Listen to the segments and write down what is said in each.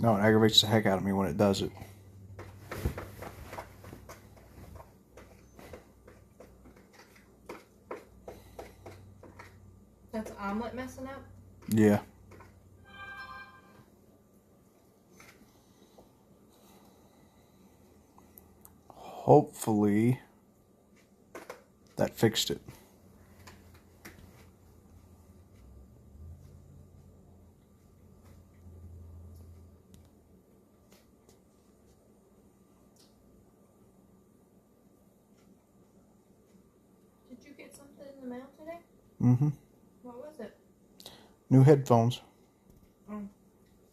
No, it aggravates the heck out of me when it does it. That's Omlet messing up? Yeah. Hopefully that fixed it. Did you get something in the mail today? Mm-hmm. What was it? New headphones. Oh.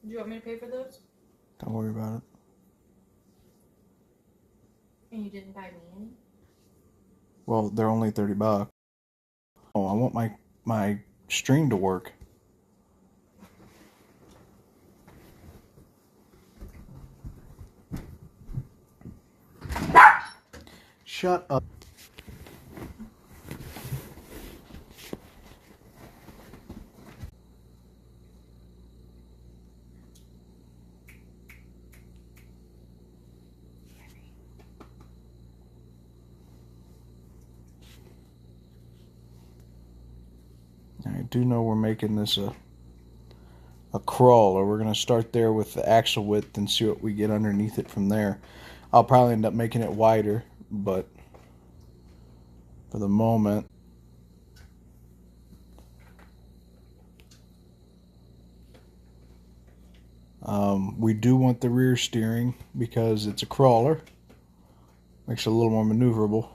Do you want me to pay for those? Don't worry about it. And you didn't buy me any? Well, they're only $30. Oh, I want my stream to work. Shut up. I do know we're making this a crawler. We're going to start there with the axle width and see what we get underneath it from there. I'll probably end up making it wider, but for the moment, we do want the rear steering because it's a crawler. Makes it a little more maneuverable.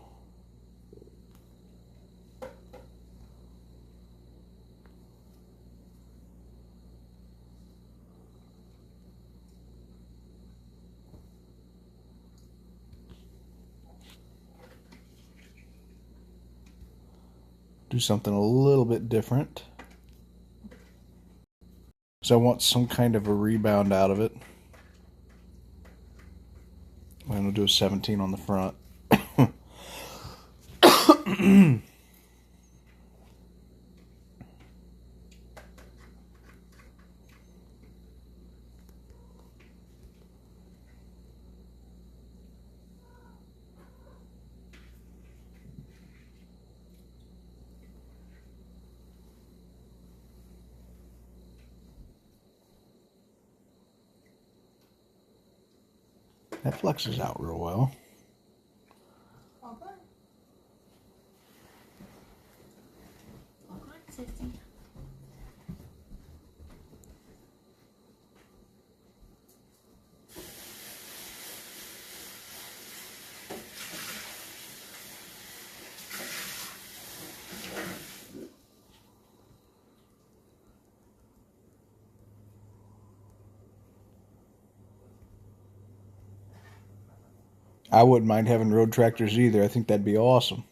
Do something a little bit different. So I want some kind of a rebound out of it. I'm going to do a 17 on the front. That flexes out real well. All good. All good, sissy. I wouldn't mind having road tractors either. I think that'd be awesome.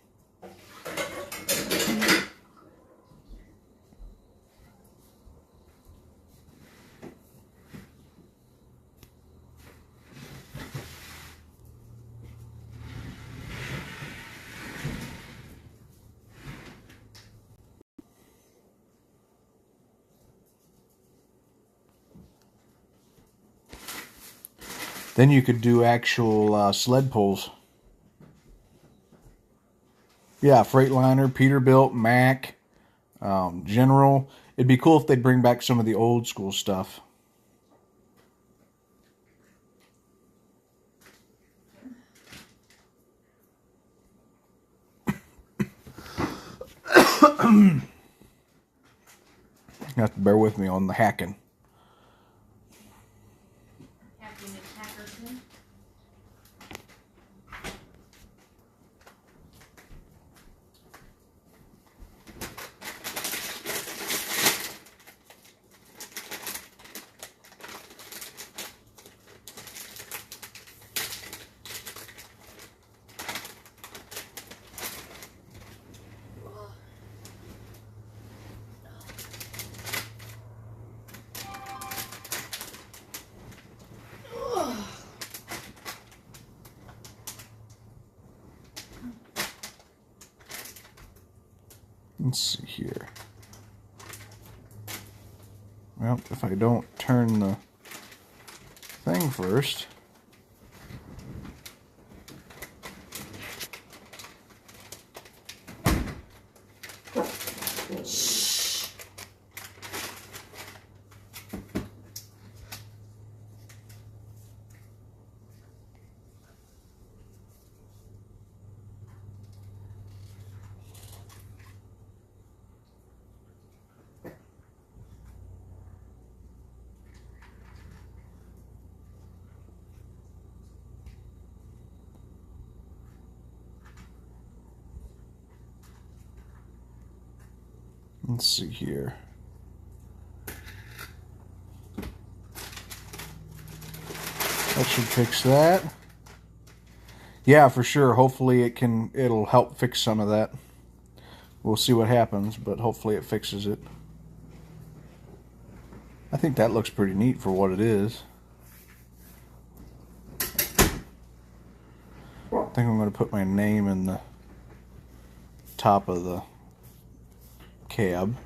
Then you could do actual sled pulls. Yeah, Freightliner, Peterbilt, Mack, General. It'd be cool if they'd bring back some of the old school stuff. You have to bear with me on the hacking. Hacking and Hackerson. Let's see here. Well, if I don't turn the thing first. Let's see here. That should fix that. Yeah, for sure. Hopefully it'll help fix some of that. We'll see what happens, but hopefully it fixes it. I think that looks pretty neat for what it is. I think I'm going to put my name in the top of the cab.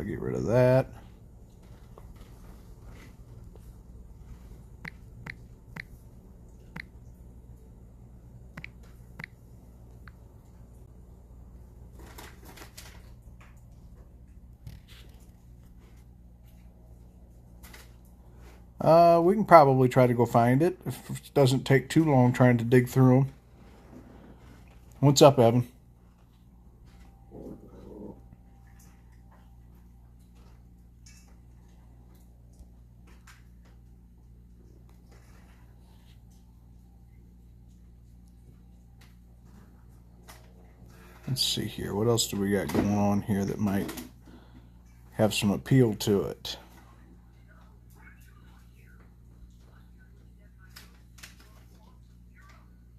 Get rid of that. We can probably try to go find it if it doesn't take too long trying to dig through them. What's up, Evan? Let's see here. What else do we got going on here that might have some appeal to it?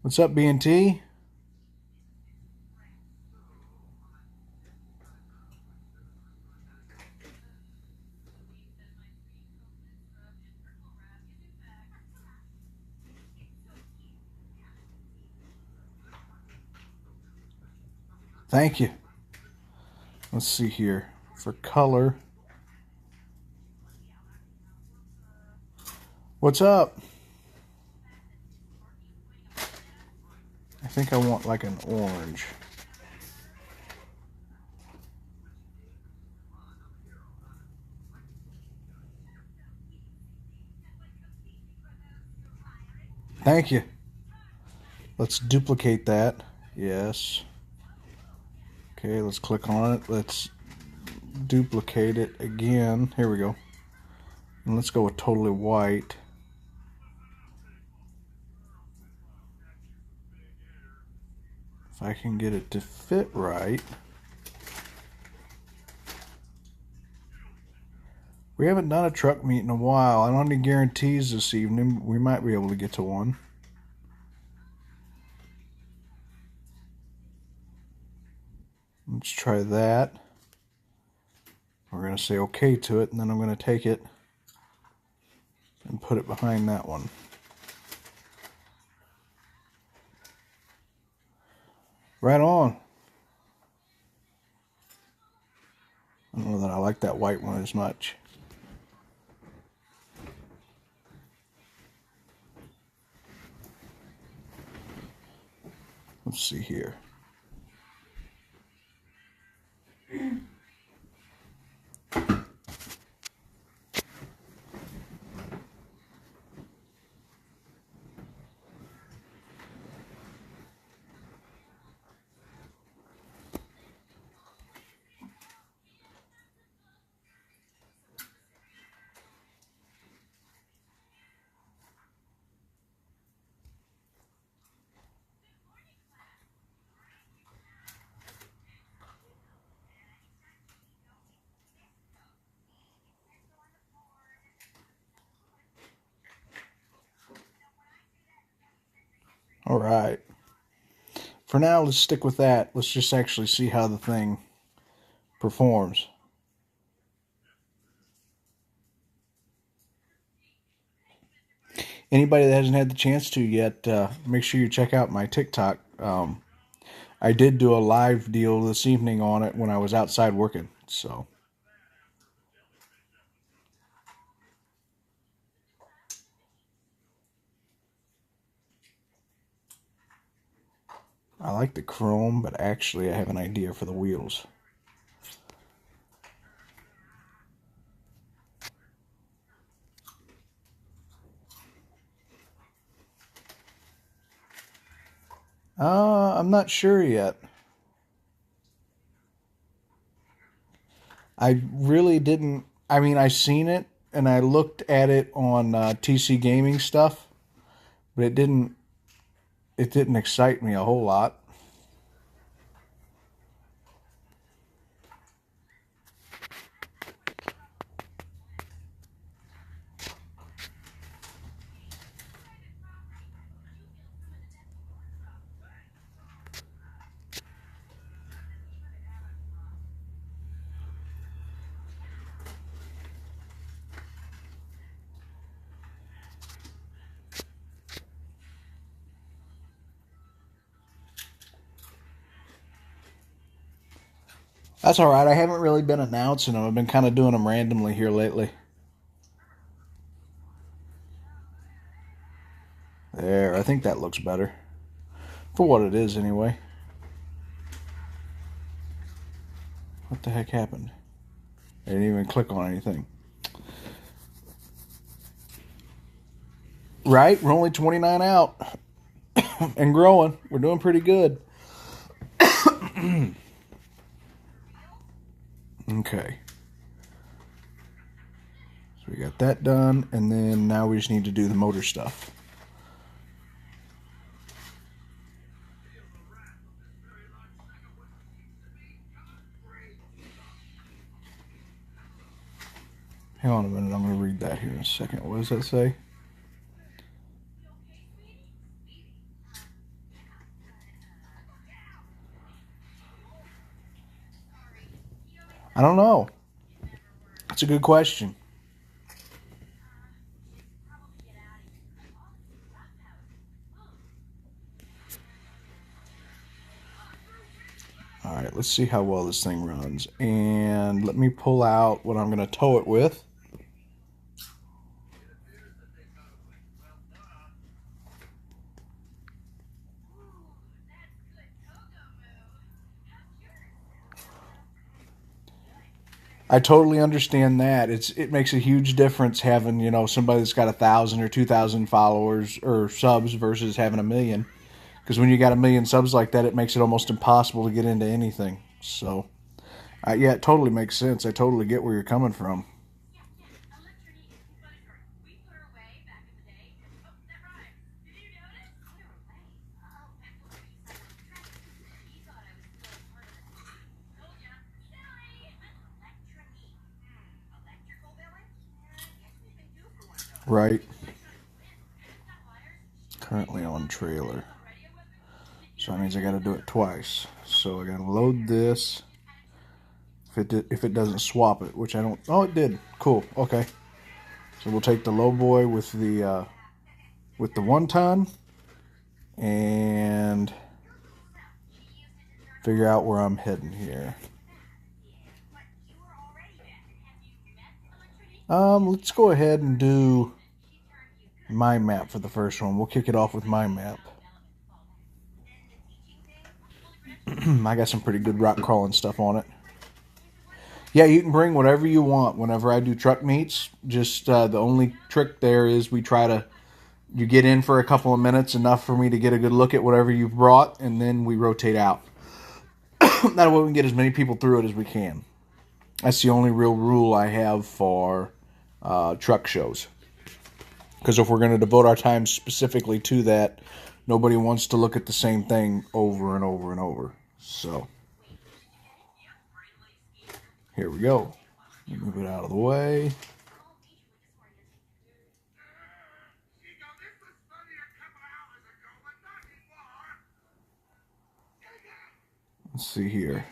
What's up, B&T? Thank you. Let's see here. For color. What's up? I think I want like an orange. Thank you. Let's duplicate that. Yes. Okay, let's click on it. Let's duplicate it again. Here we go. And let's go with totally white. If I can get it to fit right. We haven't done a truck meet in a while. I don't have any guarantees this evening. We might be able to get to one. Let's try that. We're going to say okay to it, and then I'm going to take it and put it behind that one. Right on. I don't know that I like that white one as much. Let's see here. All right. For now, let's stick with that. Let's just actually see how the thing performs. Anybody that hasn't had the chance to yet, make sure you check out my TikTok. I did do a live deal this evening on it when I was outside working. So I like the chrome, but actually I have an idea for the wheels. I'm not sure yet. I really didn't. I mean, I seen it and I looked at it on TC Gaming stuff, but it didn't. It didn't excite me a whole lot. That's all right. I haven't really been announcing them. I've been kind of doing them randomly here lately. There, I think that looks better. For what it is, anyway. What the heck happened? I didn't even click on anything. Right? We're only 29 out. And growing. We're doing pretty good. Okay. So we got that done, and then now we just need to do the motor stuff. Hang on a minute, I'm going to read that here in a second. What does that say? I don't know. That's a good question. All right, let's see how well this thing runs. And let me pull out what I'm going to tow it with. I totally understand that. It makes a huge difference having, you know, somebody that's got 1,000 or 2,000 followers or subs versus having 1,000,000. Because when you got 1,000,000 subs like that, it makes it almost impossible to get into anything. So, yeah, it totally makes sense. I totally get where you're coming from. Right. Currently on trailer. So that means I got to do it twice. So I got to load this. If it doesn't swap it, which I don't. Oh, it did. Cool. Okay. So we'll take the low boy with the 1 ton and figure out where I'm heading here. Let's go ahead and do my map for the first one. We'll kick it off with my map. I got some pretty good rock crawling stuff on it. Yeah, you can bring whatever you want whenever I do truck meets. Just the only trick there is you get in for a couple of minutes, enough for me to get a good look at whatever you've brought, and then we rotate out. That way we can get as many people through it as we can. That's the only real rule I have for truck shows. Because if we're going to devote our time specifically to that, nobody wants to look at the same thing over and over and over. So, here we go. Move it out of the way. Let's see here.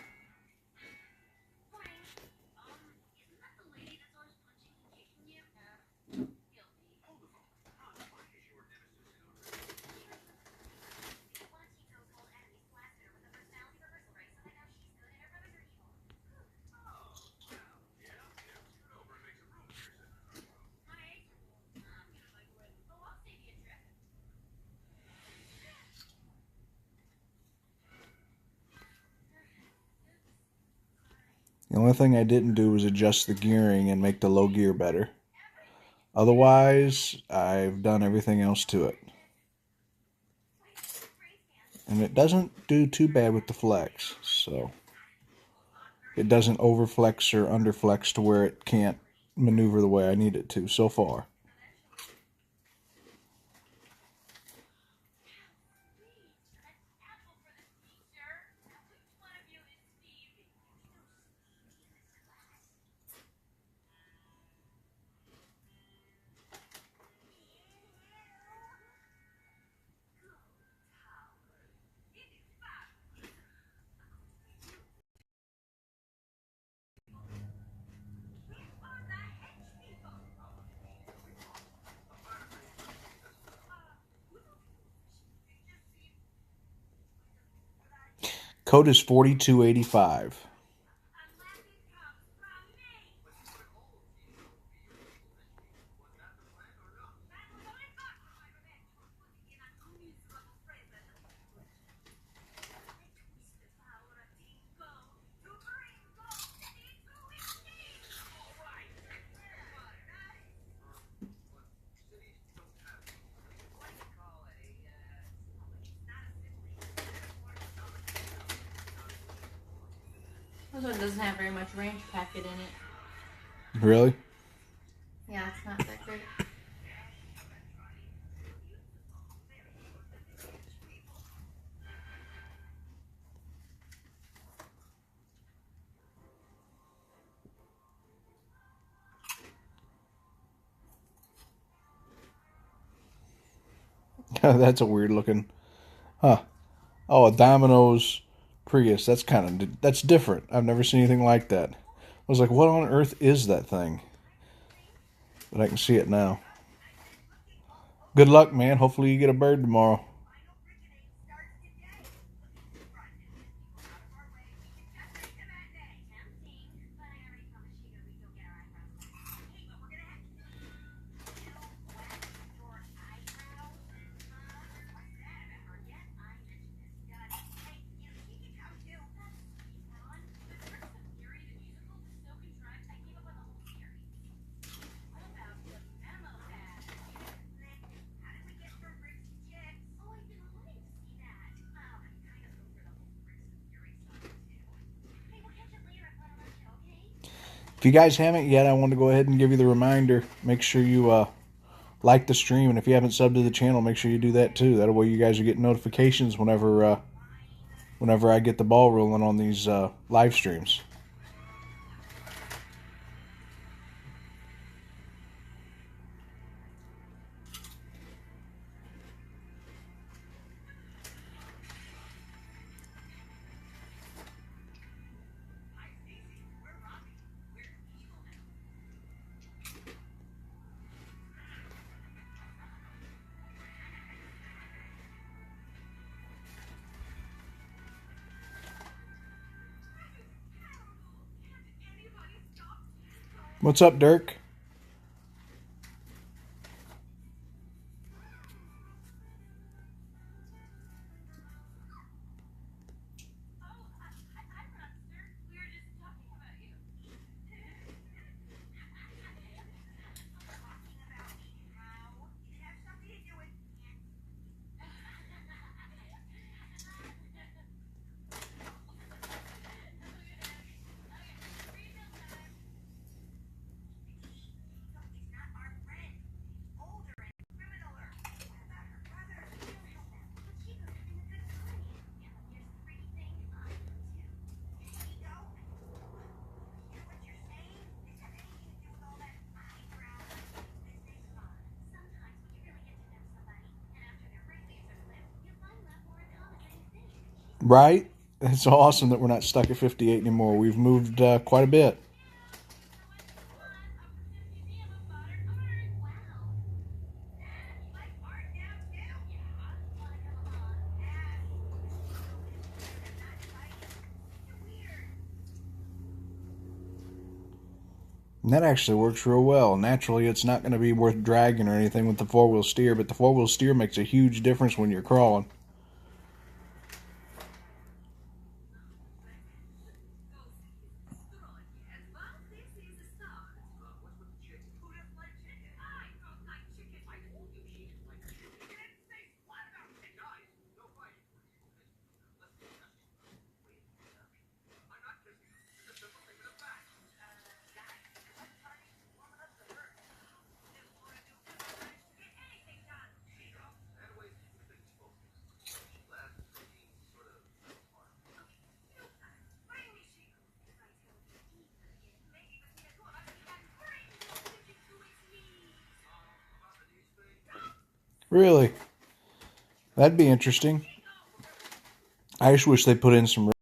The only thing I didn't do was adjust the gearing and make the low gear better. Otherwise, I've done everything else to it. And it doesn't do too bad with the flex, so it doesn't overflex or underflex to where it can't maneuver the way I need it to so far. Code is 4285. This one doesn't have very much range packet in it. Really? Yeah, it's not that great. That's a weird looking. Huh. Oh, a Domino's Prius. That's different. I've never seen anything like that. I was like, what on earth is that thing? But I can see it now. Good luck, man. Hopefully you get a bird tomorrow. If you guys haven't yet, I want to go ahead and give you the reminder. Make sure you like the stream, and if you haven't subbed to the channel, make sure you do that too. That way you guys are getting notifications whenever I get the ball rolling on these live streams. What's up, Dirk? Right? It's awesome that we're not stuck at 58 anymore. We've moved quite a bit. And that actually works real well. Naturally, it's not going to be worth dragging or anything with the four-wheel steer, but the four-wheel steer makes a huge difference when you're crawling. Really? That'd be interesting. I just wish they put in some.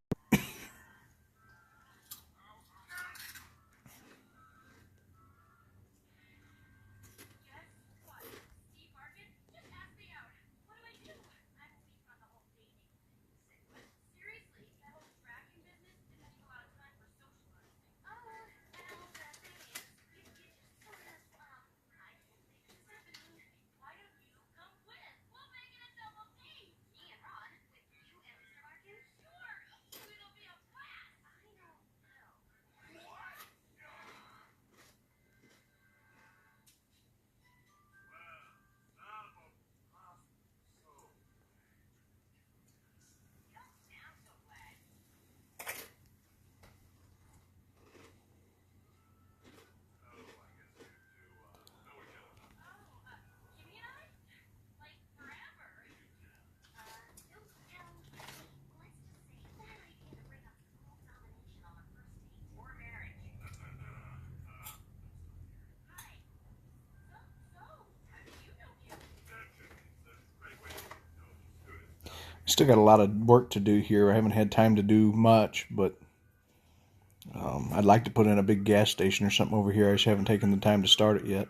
Still got a lot of work to do here. I haven't had time to do much, but I'd like to put in a big gas station or something over here. I just haven't taken the time to start it yet.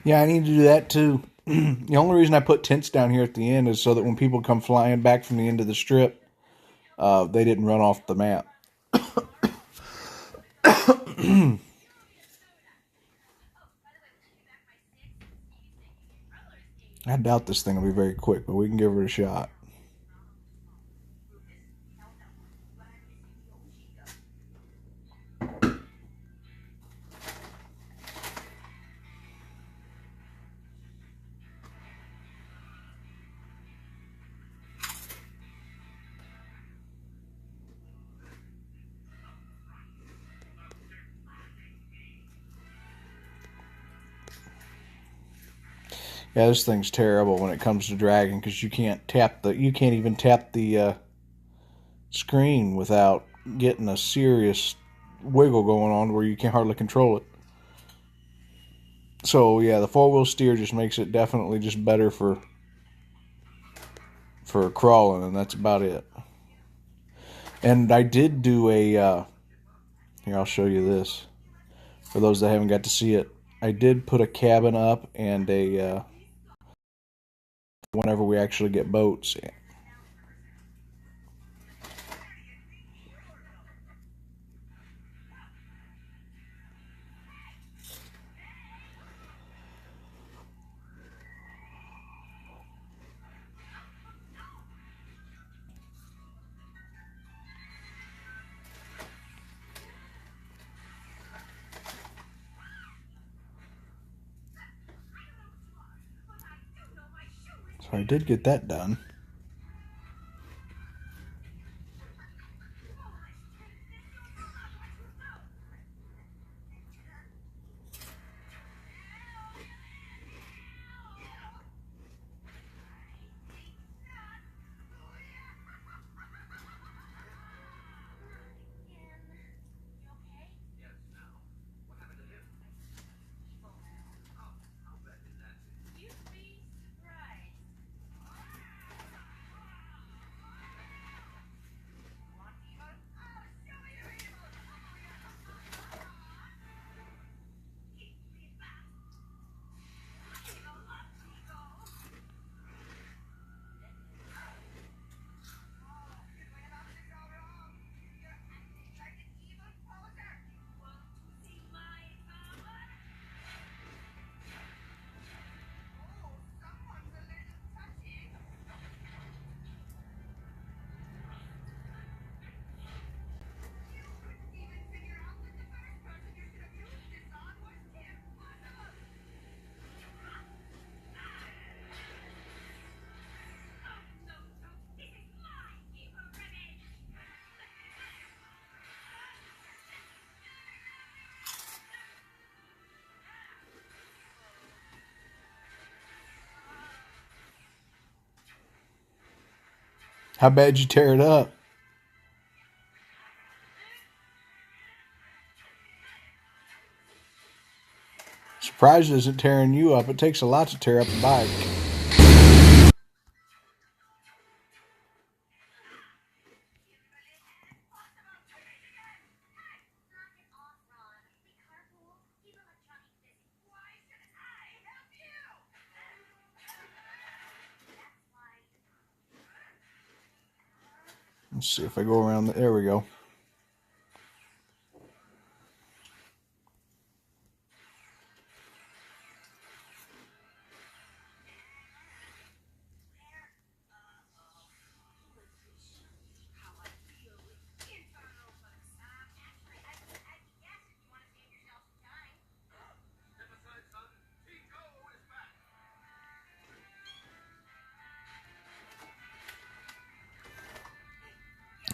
Yeah, I need to do that too. The only reason I put tents down here at the end is so that when people come flying back from the end of the strip, they didn't run off the map. I doubt this thing will be very quick, but we can give it a shot. Yeah, this thing's terrible when it comes to dragging because you can't even tap the screen without getting a serious wiggle going on where you can hardly control it. So yeah, the 4-wheel steer just makes it definitely just better for crawling, and that's about it. And I did do a here, I'll show you this for those that haven't got to see it. I did put a cabin up and a whenever we actually get boats. So I did get that done. How bad you tear it up? Surprised it isn't tearing you up. It takes a lot to tear up a bike. Let's see if I go around there we go.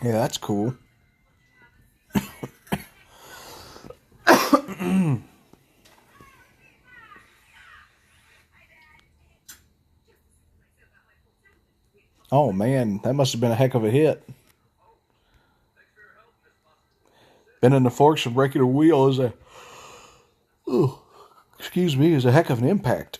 Yeah, that's cool. Oh man, that must have been a heck of a hit. Bending the forks and breaking a wheel is a, excuse me, is a heck of an impact.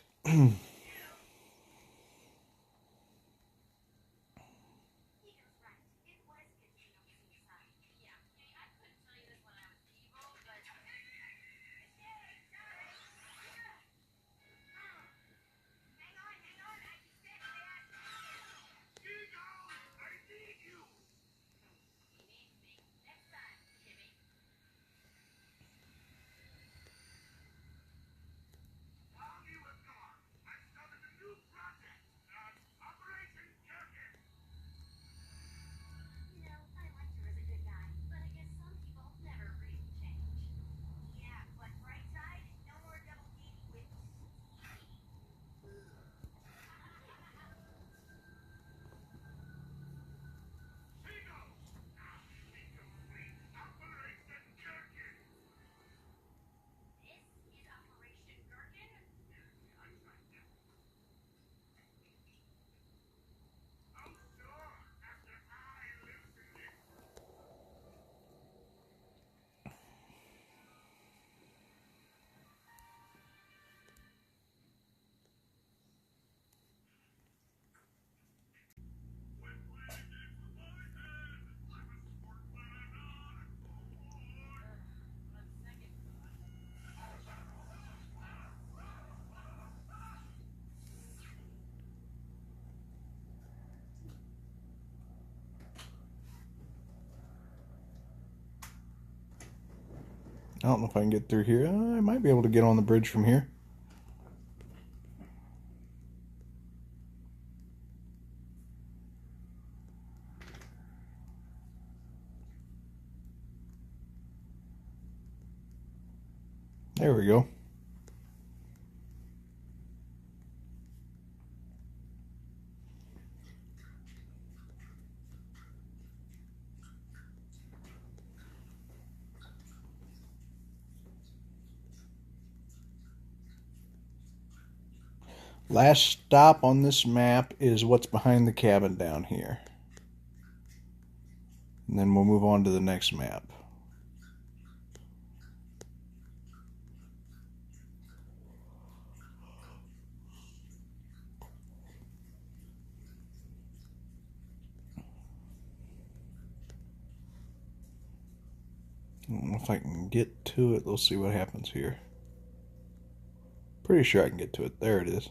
I don't know if I can get through here. I might be able to get on the bridge from here. There we go. Last stop on this map is what's behind the cabin down here. And then we'll move on to the next map. I don't know if I can get to it. Let's see what happens here. Pretty sure I can get to it. There it is.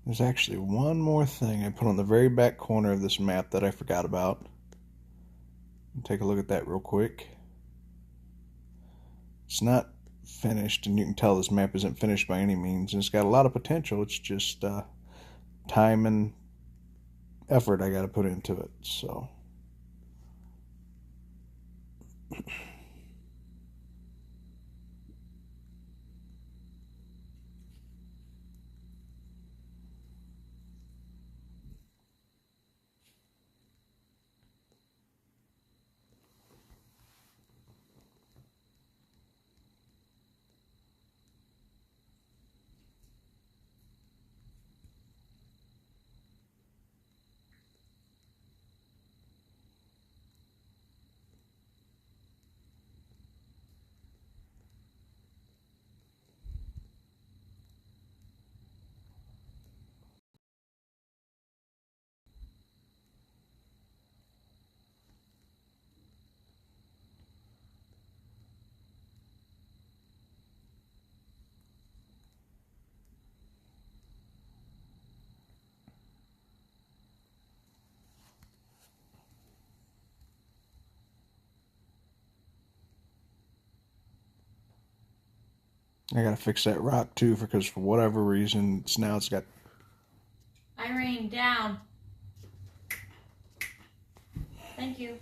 There's actually one more thing I put on the very back corner of this map that I forgot about. Take a look at that real quick. It's not finished, and you can tell this map isn't finished by any means, and it's got a lot of potential. It's just time and effort I got to put into it. So I got to fix that rock too, because for whatever reason, it's got. Irene, down. Thank you.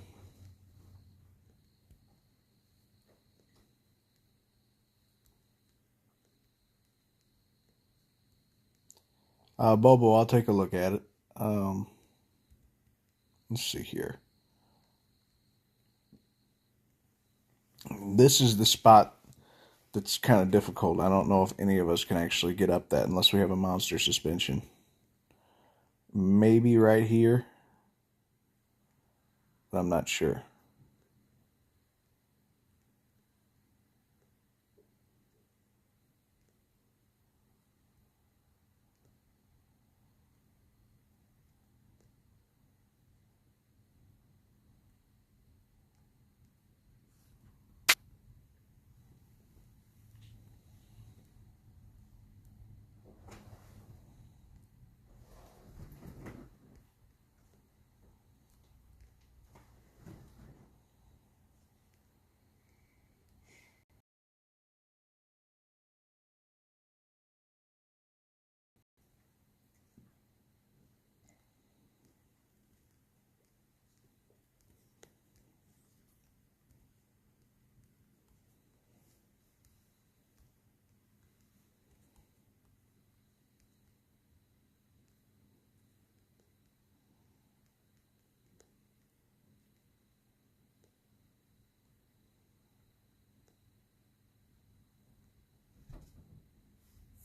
Bobo, I'll take a look at it. Let's see here. This is the spot that's kind of difficult. I don't know if any of us can actually get up that unless we have a monster suspension. Maybe right here, but I'm not sure.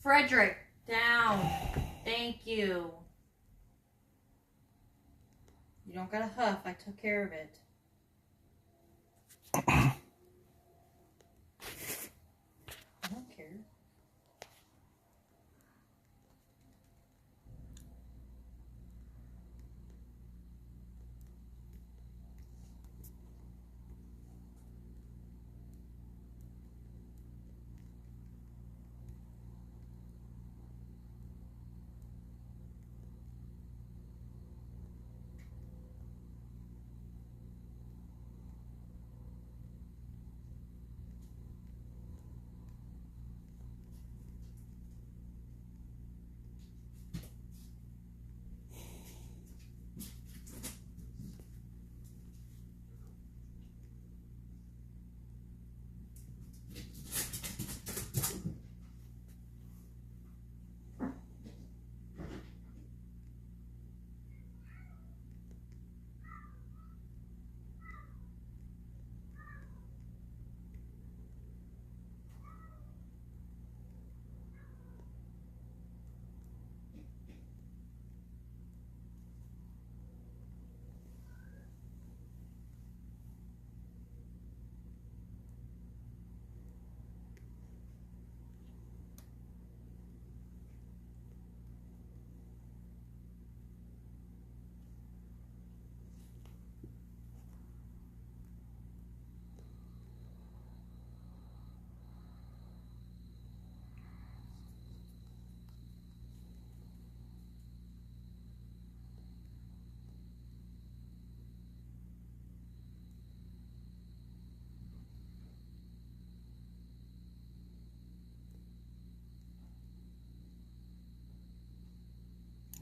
Frederick, down. Thank you. You don't gotta huff. I took care of it. I don't care.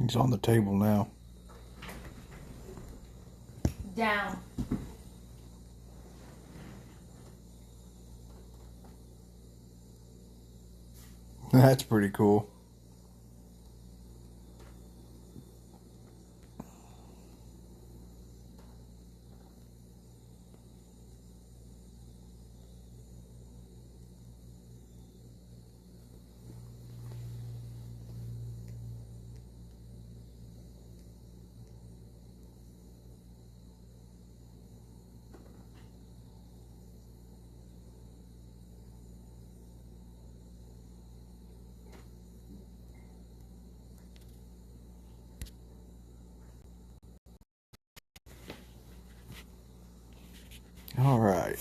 He's on the table now. Down. That's pretty cool. All right.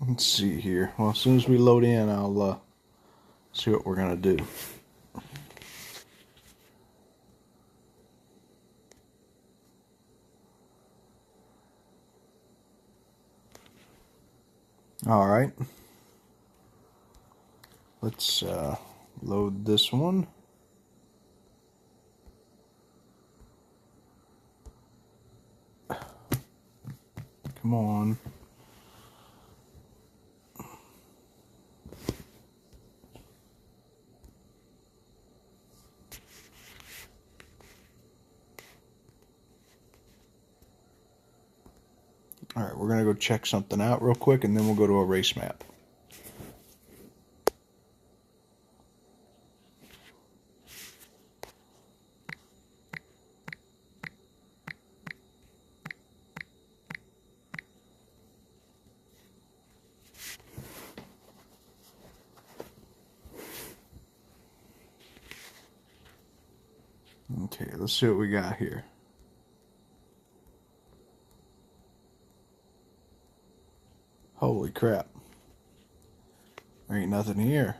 Let's see here. Well, as soon as we load in, I'll see what we're going to do. All right. Let's load this one. Come on. All right, we're going to go check something out real quick, and then we'll go to a race map. Okay, let's see what we got here. Holy crap. There ain't nothing here.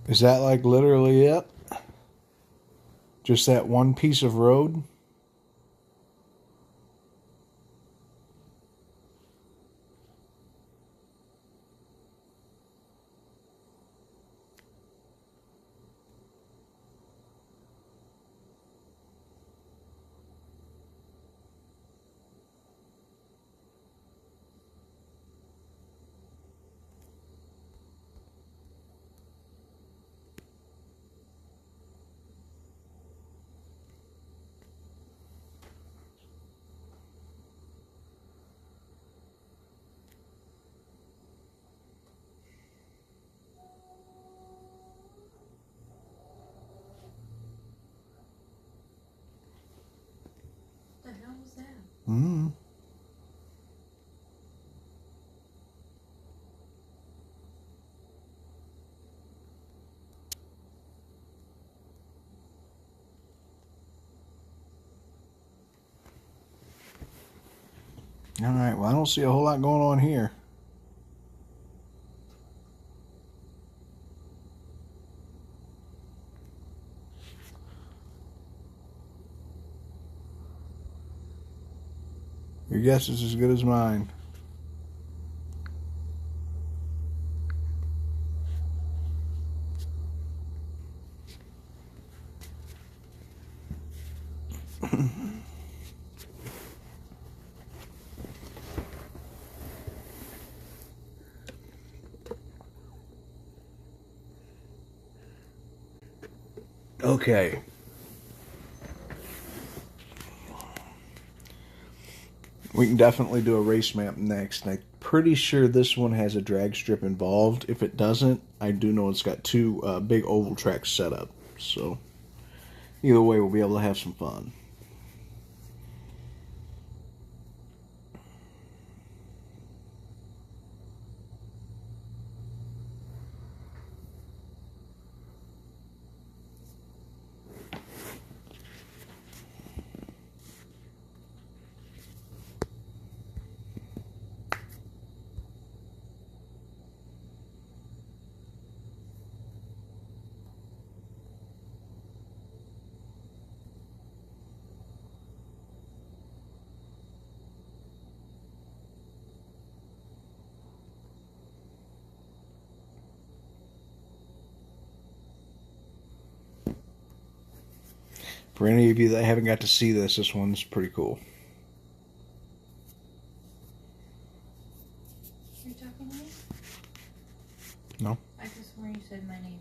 Is that like literally it? Just that one piece of road? What the hell was that? Mm-hmm. All right, well, I don't see a whole lot going on here. Your guess is as good as mine. Okay. We can definitely do a race map next. I pretty sure this one has a drag strip involved. If it doesn't, I do know it's got two big oval tracks set up. So either way, we'll be able to have some fun. For any of you that haven't got to see this, this one's pretty cool. Are you talking to me? No? I just swore you said my name.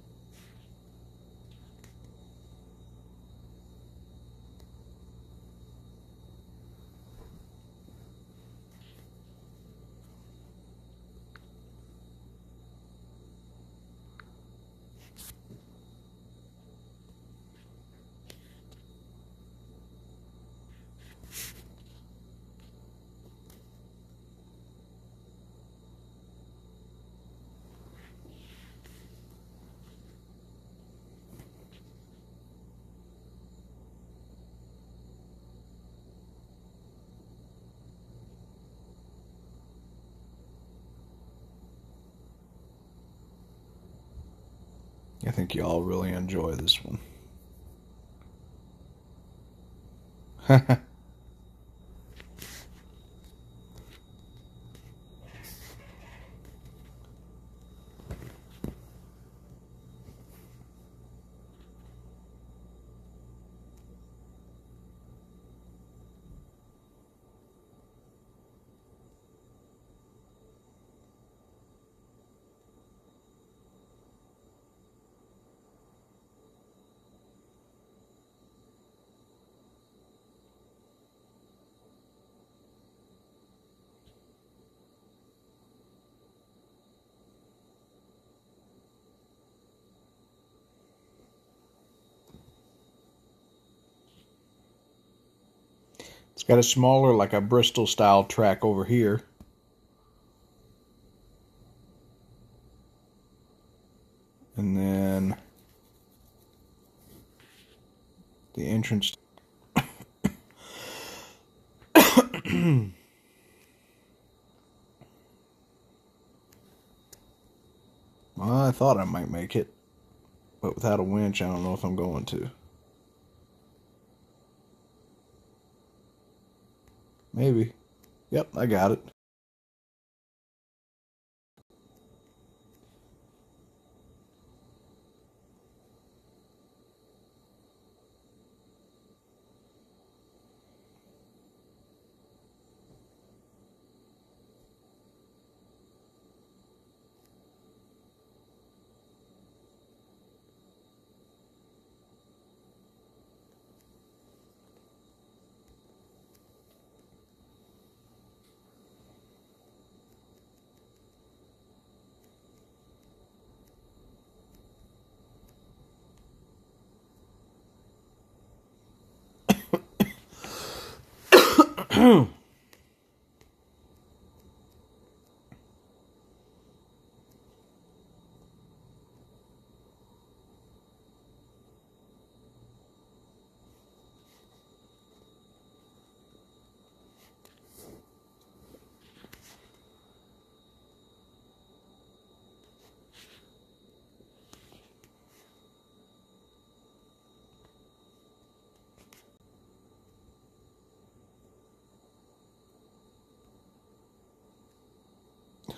I think y'all really enjoy this one. It's got a smaller, like a Bristol style track over here. And then the entrance. Well, I thought I might make it, but without a winch, I don't know if I'm going to. Maybe. Yep, I got it.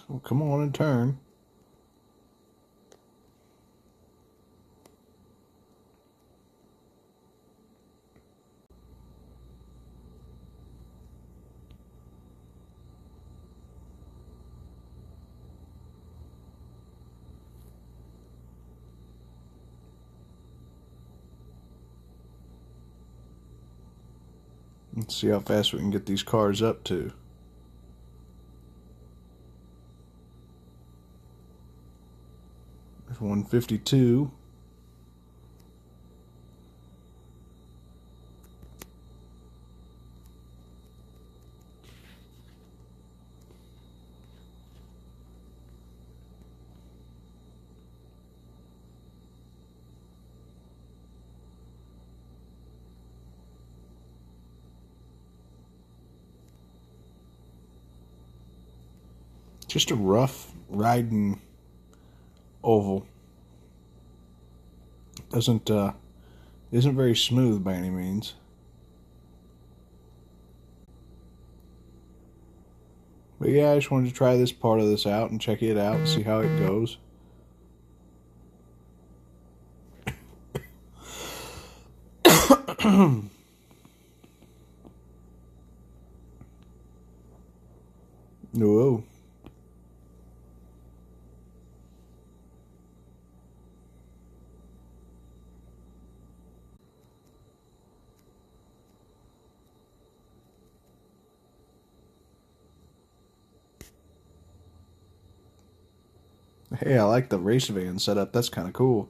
Well, come on and turn. Let's see how fast we can get these cars up to. There's 152. Just a rough riding oval. Isn't very smooth by any means. But yeah, I just wanted to try this part of this out and check it out and see how it goes. Whoa. Hey, I like the race van setup. That's kind of cool.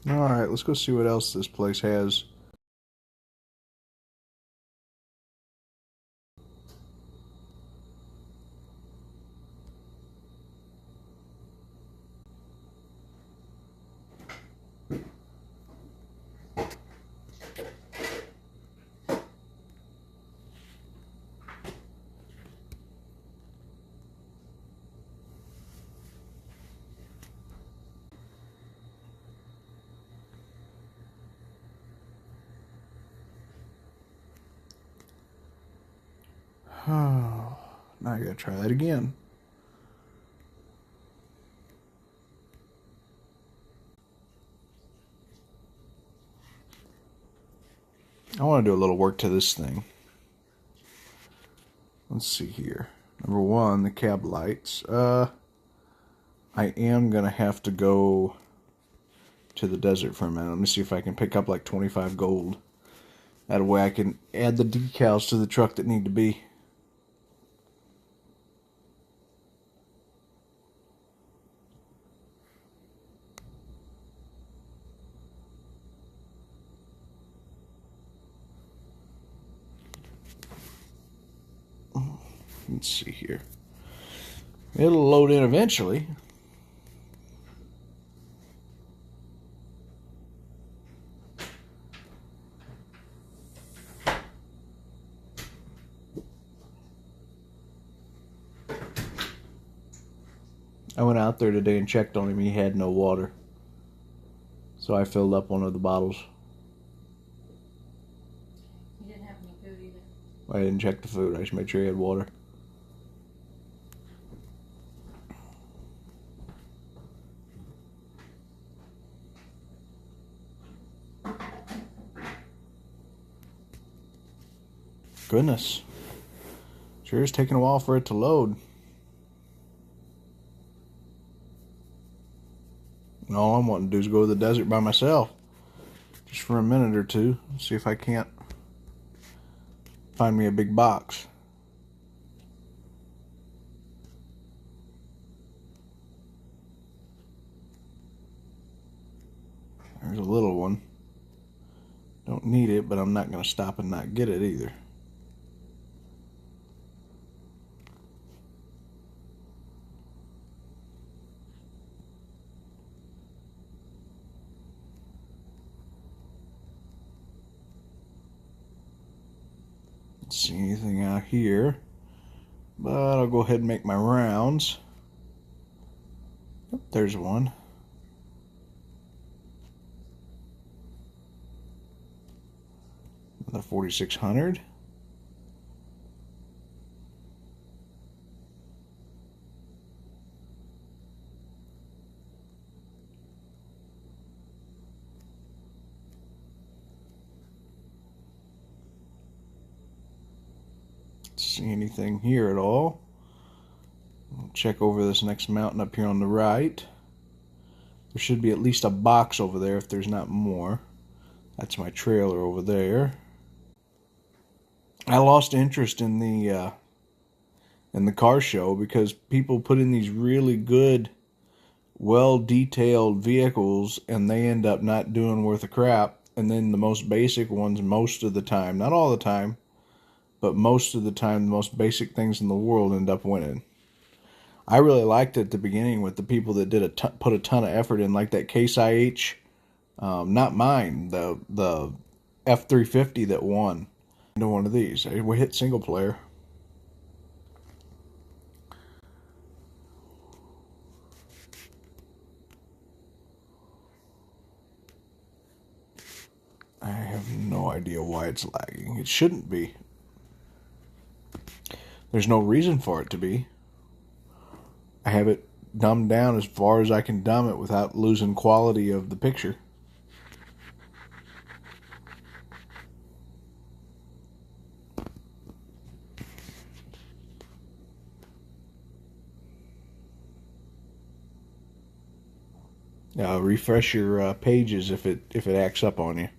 Alright, let's go see what else this place has. Oh, now I gotta try that again. I want to do a little work to this thing. Let's see here. Number one, the cab lights. I am gonna have to go to the desert for a minute. Let me see if I can pick up like 25 gold. That way I can add the decals to the truck that need to be. Let's see here. It'll load in eventually. I went out there today and checked on him. He had no water. So I filled up one of the bottles. He didn't have any food either. I didn't check the food. I just made sure he had water. Goodness. Sure is taking a while for it to load. And all I'm wanting to do is go to the desert by myself. Just for a minute or two. See if I can't find me a big box. There's a little one. Don't need it, but I'm not going to stop and not get it either. Don't see anything out here, but I'll go ahead and make my rounds. Yep, there's one. Another 4,600. See anything here at all? We'll check over this next mountain up here on the right. There should be at least a box over there if there's not more. That's my trailer over there. I lost interest in the car show because people put in these really good, well-detailed vehicles and they end up not doing worth a crap. And then the most basic ones, most of the time, not all the time, but most of the time, the most basic things in the world end up winning. I really liked it at the beginning with the people that did put a ton of effort in, like that Case IH, not mine, the F350 that won. Into one of these. We hit single player. I have no idea why it's lagging. It shouldn't be. There's no reason for it to be. I have it dumbed down as far as I can dumb it without losing quality of the picture. Refresh your pages if it acts up on you.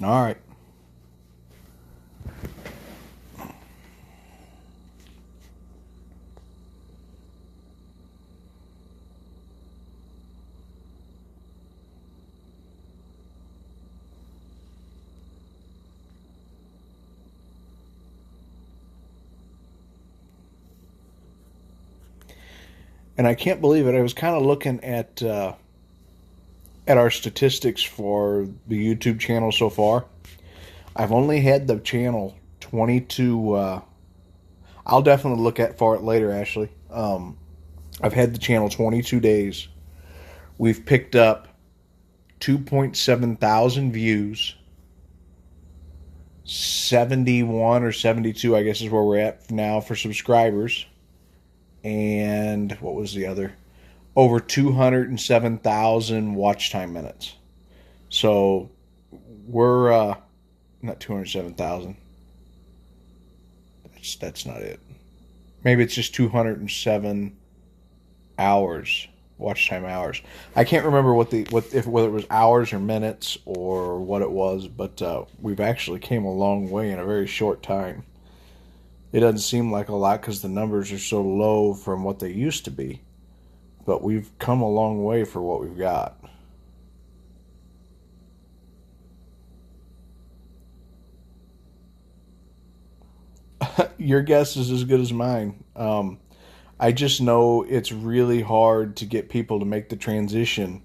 All right. And I can't believe it. I was kind of looking at our statistics for the YouTube channel so far. I've only had the channel 22. I'll definitely look for it later, Ashley. I've had the channel 22 days. We've picked up 2.7 thousand views. 71 or 72, I guess, is where we're at now for subscribers. And what was the other? Over 207,000 watch time minutes. So we're not 207,000. That's not it. Maybe it's just 207 hours, watch time hours. I can't remember whether it was hours or minutes or what it was, but we've actually came a long way in a very short time. It doesn't seem like a lot because the numbers are so low from what they used to be, but we've come a long way for what we've got. Your guess is as good as mine. I just know it's really hard to get people to make the transition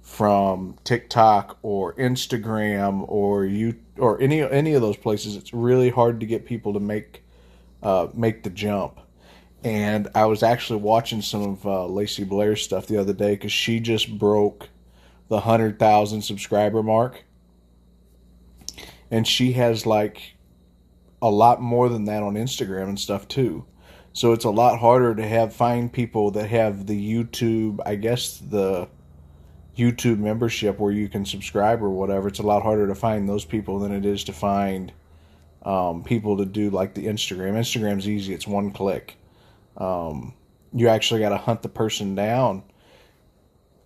from TikTok or Instagram or any of those places. It's really hard to get people to make the jump. And I was actually watching some of Lacey Blair's stuff the other day because she just broke the 100,000 subscriber mark, and she has like a lot more than that on Instagram and stuff too. So it's a lot harder to find people that have the YouTube, I guess the YouTube membership where you can subscribe or whatever. It's a lot harder to find those people than it is to find people to do like the Instagram. Instagram's easy. It's one click. You actually got to hunt the person down,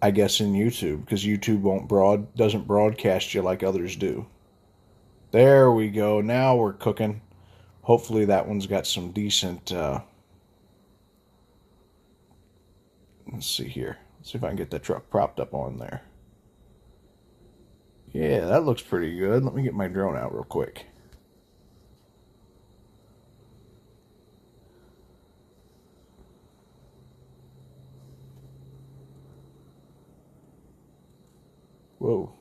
I guess, in YouTube, because YouTube doesn't broadcast you like others do. There we go. Now we're cooking. Hopefully that one's got some decent, let's see here. Let's see if I can get that truck propped up on there. Yeah, that looks pretty good. Let me get my drone out real quick. Whoa.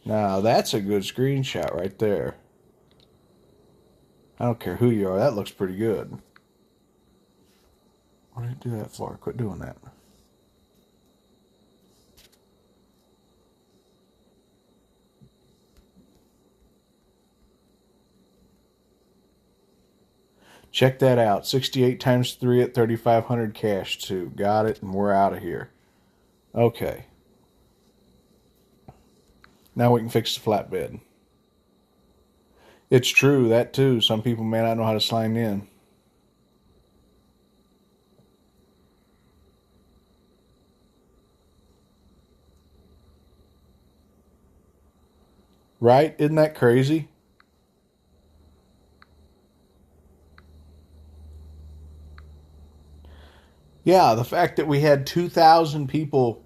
Now that's a good screenshot right there. I don't care who you are. That looks pretty good. What did I do that for? Quit doing that. Check that out. 68 times 3 at 3,500 cash too. Got it, and we're out of here. Okay. Now we can fix the flatbed. It's true, that too. Some people may not know how to slide in. Right? Isn't that crazy? Yeah, the fact that we had 2,000 people,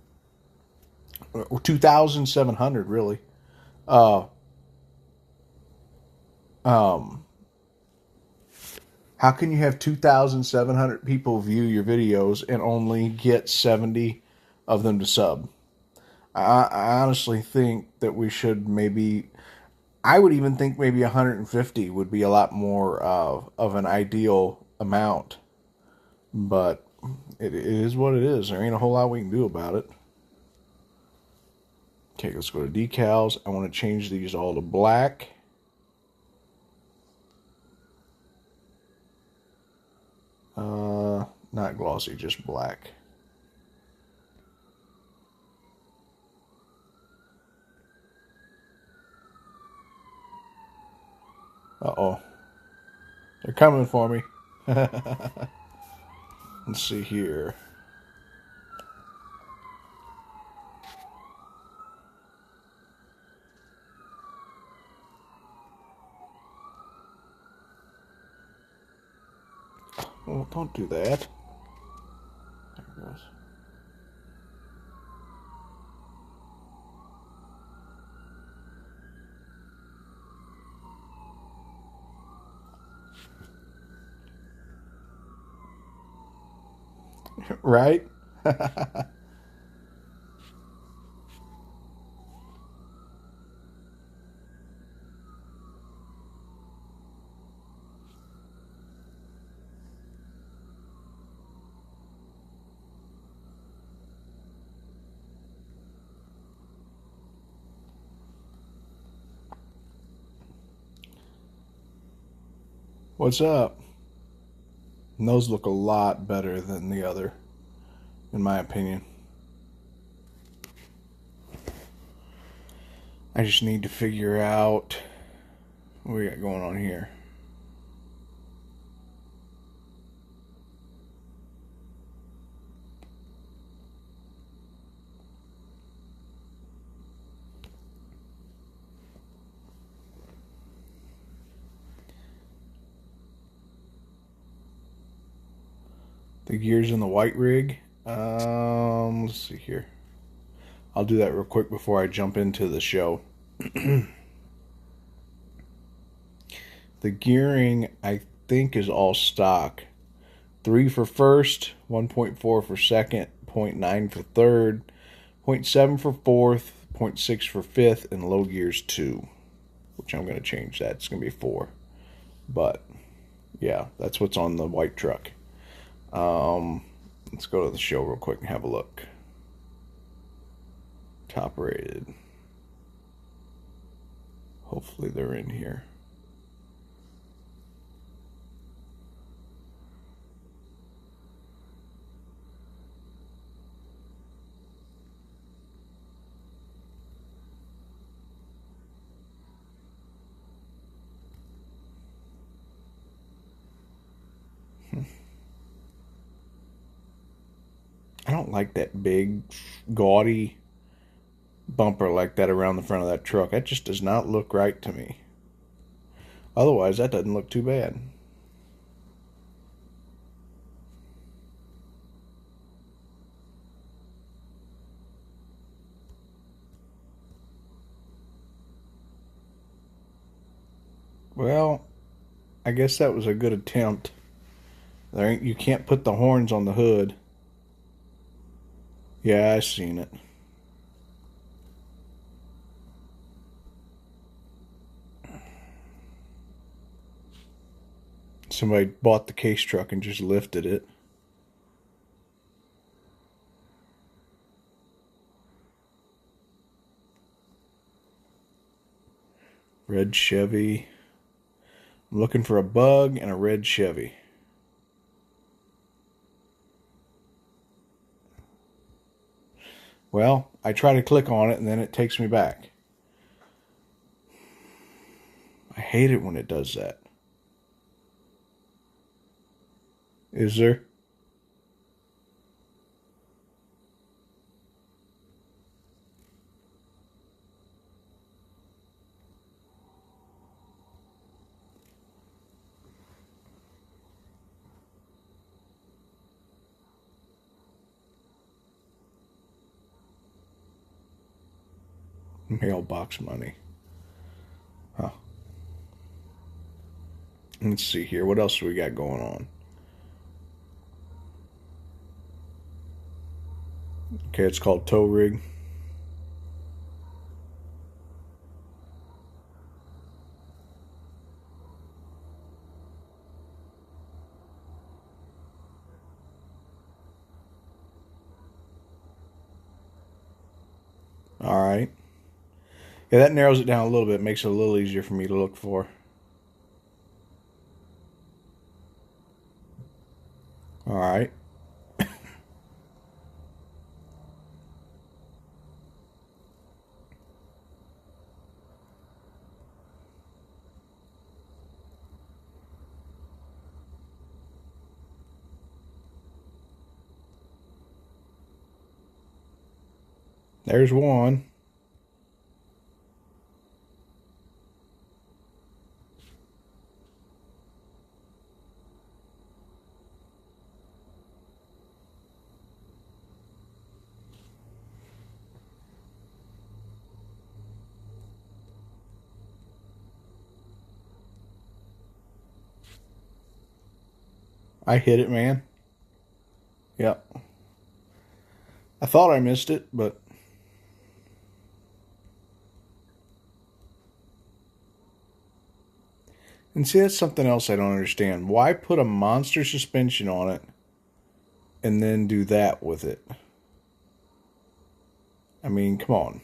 or 2,700 really, uh, um, how can you have 2,700 people view your videos and only get 70 of them to sub? I honestly think that we should maybe, I would even think maybe 150 would be a lot more of an ideal amount. But it is what it is. There ain't a whole lot we can do about it. Okay, let's go to decals. I want to change these all to black. Not glossy, just black. Uh-oh. They're coming for me. Let's see here. Oh, don't do that. There it goes. Right? What's up? And those look a lot better than the other, in my opinion. I just need to figure out what we got going on here. The gears in the white rig. Let's see here. I'll do that real quick before I jump into the show. The gearing, I think, is all stock. 3 for first, 1.4 for second, 0.9 for third, 0.7 for fourth, 0.6 for fifth, and low gears 2. Which I'm going to change that. It's going to be 4. But, yeah, that's what's on the white truck. Let's go to the show real quick and have a look. Top rated. Hopefully they're in here. I don't like that big, gaudy bumper like that around the front of that truck. That just does not look right to me. Otherwise, that doesn't look too bad. Well, I guess that was a good attempt. You can't put the horns on the hood. Yeah, I seen it. Somebody bought the case truck and just lifted it. Red Chevy. I'm looking for a bug and a red Chevy. Well, I try to click on it and then it takes me back. I hate it when it does that. Is there? Mailbox money. Huh. Let's see here. What else do we got going on? Okay, it's called Tow Rig. Alright. Yeah, that narrows it down a little bit. Makes it a little easier for me to look for. Alright. There's one. I hit it, man. Yep. I thought I missed it, but... And see, that's something else I don't understand. Why put a monster suspension on it and then do that with it? I mean, come on.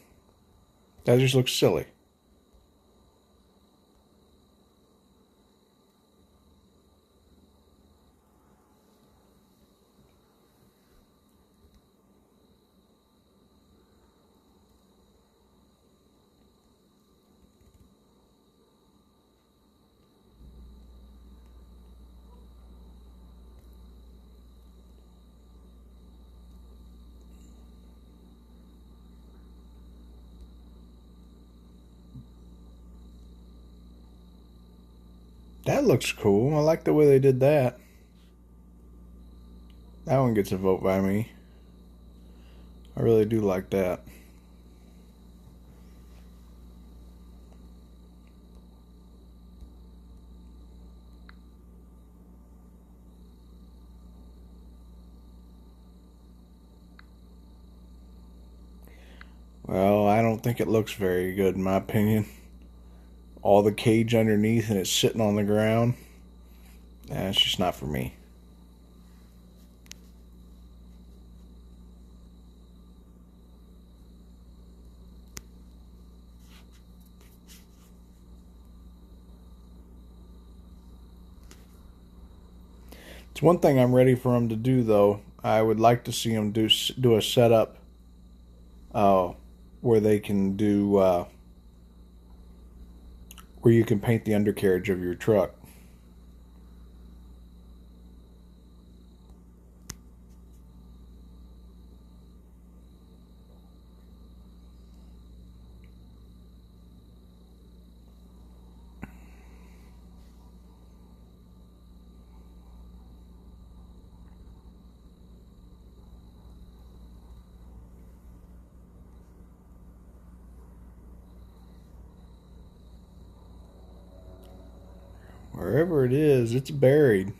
That just looks silly. That looks cool. I like the way they did that. That one gets a vote by me. I really do like that. Well, I don't think it looks very good in my opinion. All the cage underneath and it's sitting on the ground. Nah, it's just not for me. It's one thing I'm ready for them to do, though. I would like to see them do a setup where they can do where you can paint the undercarriage of your truck. Wherever it is, it's buried.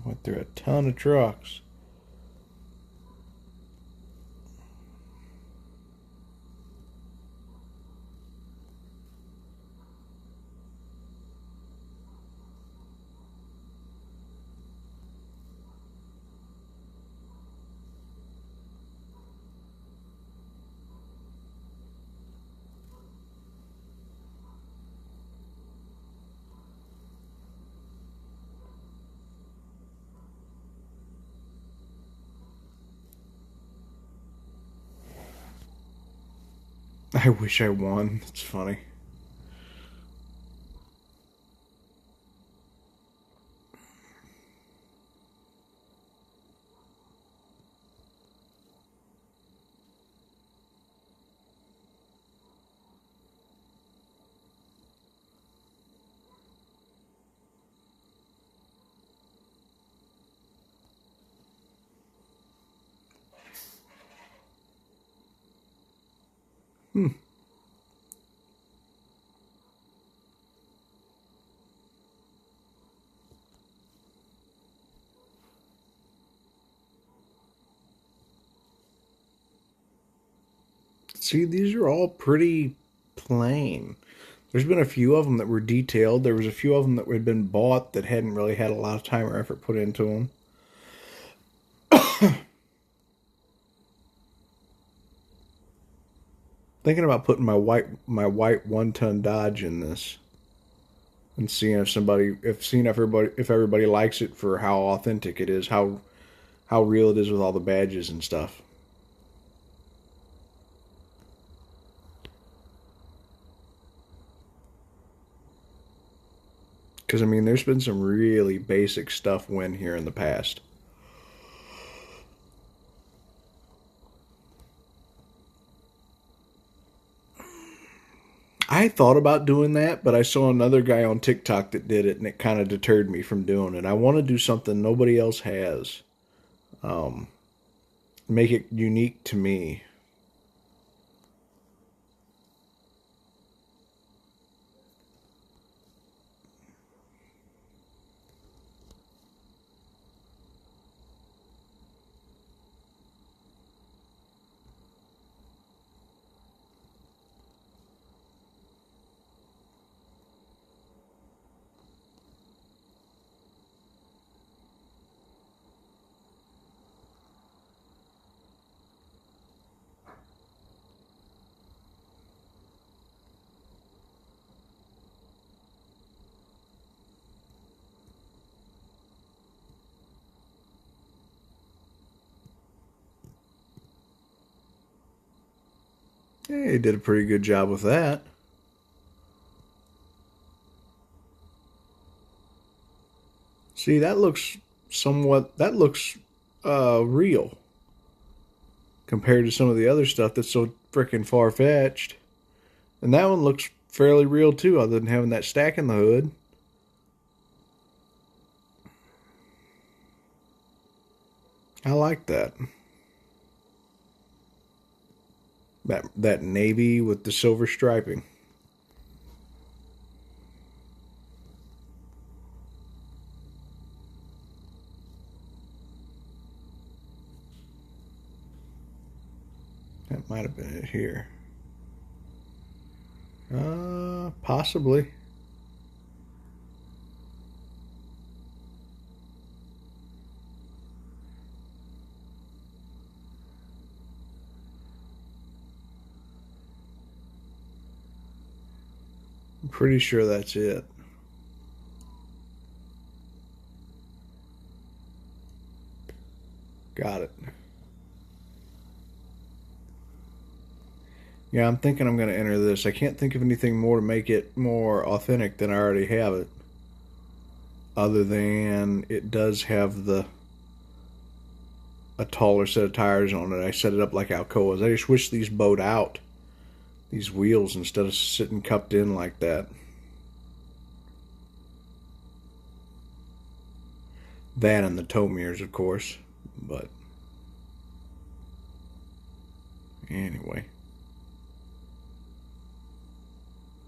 Went through a ton of trucks. I wish I won. It's funny. See, these are all pretty plain. There's been a few of them that were detailed. There was a few of them that had been bought that hadn't really had a lot of time or effort put into them. Thinking about putting my white 1-ton Dodge in this and seeing if everybody likes it for how authentic it is, how real it is with all the badges and stuff. Because, I mean, there's been some really basic stuff went here in the past. I thought about doing that, but I saw another guy on TikTok that did it, and it kind of deterred me from doing it. I want to do something nobody else has. Make it unique to me. Yeah, he did a pretty good job with that. See, that looks real compared to some of the other stuff that's so freaking far-fetched. And that one looks fairly real too, other than having that stack in the hood. I like that. That navy with the silver striping. That might have been it here. Possibly. I'm pretty sure that's it. Got it. Yeah, I'm thinking I'm going to enter this. I can't think of anything more to make it more authentic than I already have it. Other than it does have a taller set of tires on it. I set it up like Alcoa's. I just wish these bowed out, these wheels, instead of sitting cupped in like that. That and the tow mirrors, of course. But anyway.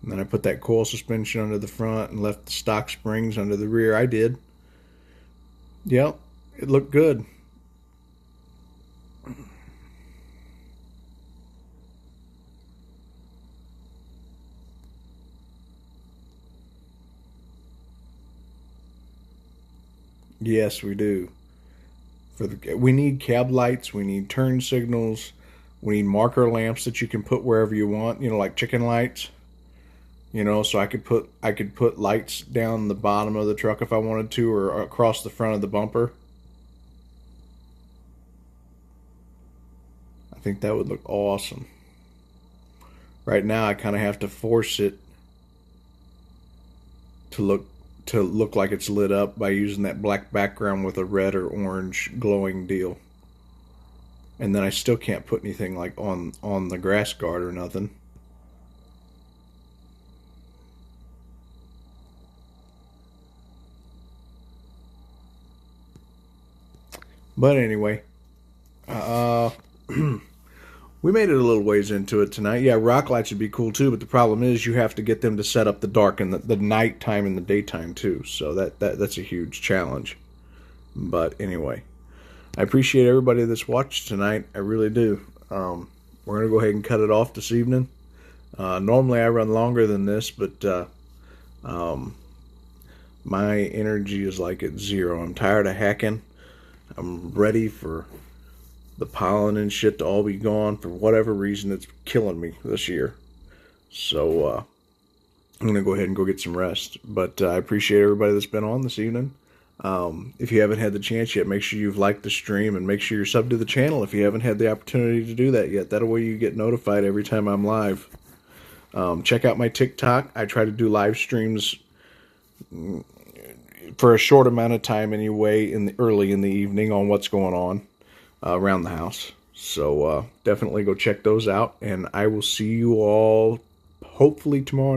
And then I put that coil suspension under the front and left the stock springs under the rear. I did. Yep, it looked good. Yes, we do. We need cab lights, we need turn signals, we need marker lamps that you can put wherever you want, like chicken lights. So I could put lights down the bottom of the truck if I wanted to, or across the front of the bumper. I think that would look awesome. Right now I kind of have to force it to look like it's lit up by using that black background with a red or orange glowing deal. And then I still can't put anything like on the grass guard or nothing. But anyway, we made it a little ways into it tonight. Yeah, rock lights would be cool too, but the problem is you have to get them to set up the dark and the nighttime and the daytime too. So that's a huge challenge. But anyway, I appreciate everybody that's watched tonight. I really do. We're gonna go ahead and cut it off this evening. Normally I run longer than this, but my energy is like at zero. I'm tired of hacking. I'm ready for the pollen and shit to all be gone. For whatever reason, it's killing me this year. So I'm going to go ahead and go get some rest. But I appreciate everybody that's been on this evening. If you haven't had the chance yet, make sure you've liked the stream and make sure you're subbed to the channel if you haven't had the opportunity to do that yet. That way you get notified every time I'm live. Check out my TikTok. I try to do live streams for a short amount of time anyway, early in the evening on what's going on around the house. So definitely go check those out, and I will see you all hopefully tomorrow night.